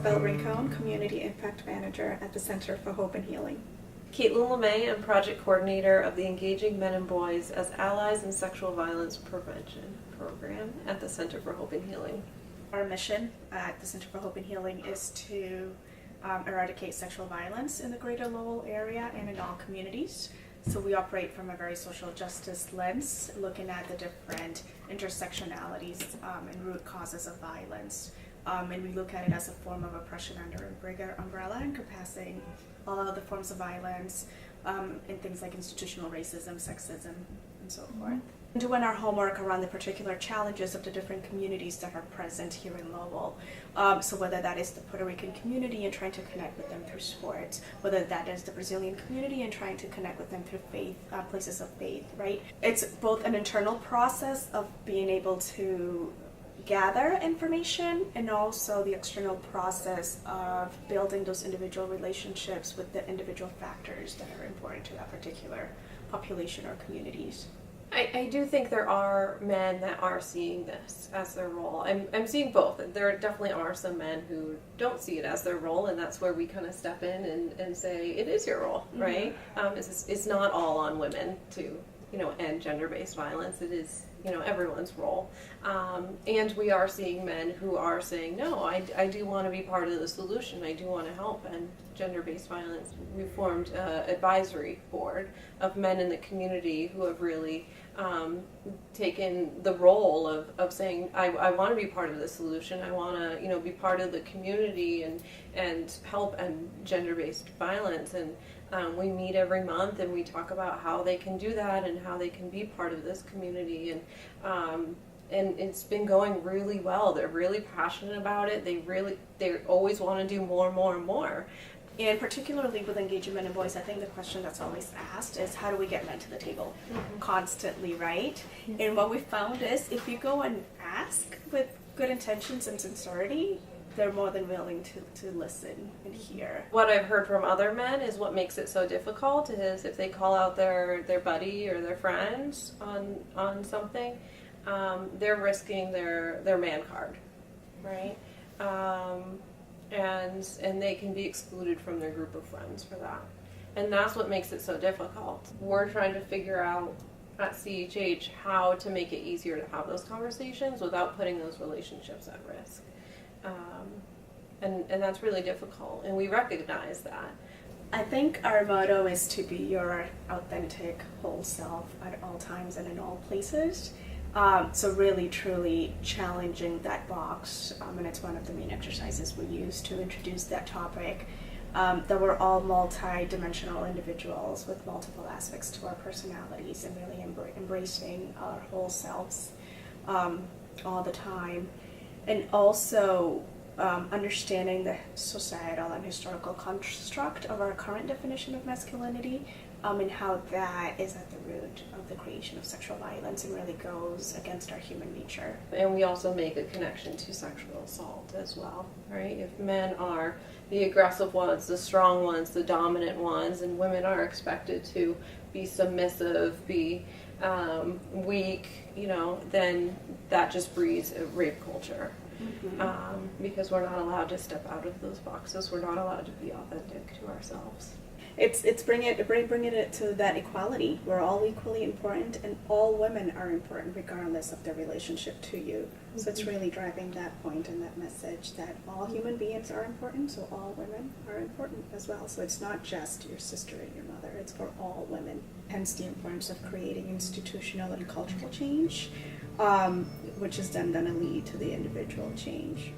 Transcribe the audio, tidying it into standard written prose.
Elsabel Rincon, Community Impact Manager at the Center for Hope and Healing. LeMay, I'm Project Coordinator of the Engaging Men and Boys as Allies in Sexual Violence Prevention Program at the Center for Hope and Healing. Our mission at the Center for Hope and Healing is to eradicate sexual violence in the greater Lowell area and in all communities. So we operate from a very social justice lens, looking at the different intersectionalities and root causes of violence. And we look at it as a form of oppression under a bigger umbrella, encompassing all of the forms of violence and things like institutional racism, sexism, and so forth. Doing our homework around the particular challenges of the different communities that are present here in Lowell. So whether that is the Puerto Rican community and trying to connect with them through sports, whether that is the Brazilian community and trying to connect with them through faith, places of faith, right? It's both an internal process of being able to gather information and also the external process of building those individual relationships with the individual factors that are important to that particular population or communities. I do think there are men that are seeing this as their role. I'm seeing both. There definitely are some men who don't see it as their role, and that's where we kind of step in and say, it is your role, right? It's not all on women to, end gender-based violence. It is, everyone's role. And we are seeing men who are saying, no, I do want to be part of the solution. I do want to help end gender-based violence. We formed an advisory board of men in the community who have really taken the role of saying, I want to be part of the solution. I want to, be part of the community and help end gender-based violence. And we meet every month and we talk about how they can do that and how they can be part of this community. And it's been going really well. They're really passionate about it. They always want to do more and more and more. And particularly with Engaging Men and Boys, I think the question that's always asked is, how do we get men to the table? Constantly, right? And what we found is, if you go and ask with good intentions and sincerity, they're more than willing to listen and hear. What I've heard from other men is what makes it so difficult is if they call out their buddy or their friends on something, they're risking their man card, right? And they can be excluded from their group of friends for that. And that's what makes it so difficult. We're trying to figure out at CHH how to make it easier to have those conversations without putting those relationships at risk. And that's really difficult, and we recognize that. I think our motto is to be your authentic whole self at all times and in all places. So really, truly challenging that box, and it's one of the main exercises we use to introduce that topic, that we're all multi-dimensional individuals with multiple aspects to our personalities and really embracing our whole selves all the time. And also understanding the societal and historical construct of our current definition of masculinity, and how that is at the root of the creation of sexual violence and really goes against our human nature. And we also make a connection to sexual assault as well, right? If men are the aggressive ones, the strong ones, the dominant ones, and women are expected to be submissive, be weak, then that just breeds a rape culture. Because we're not allowed to step out of those boxes. We're not allowed to be authentic to ourselves. It's bringing it to that equality. We're all equally important, and all women are important regardless of their relationship to you. So it's really driving that point and that message that all human beings are important, so all women are important as well. So it's not just your sister and your mother, it's for all women. Hence the importance of creating institutional and cultural change, which is then going to lead to the individual change.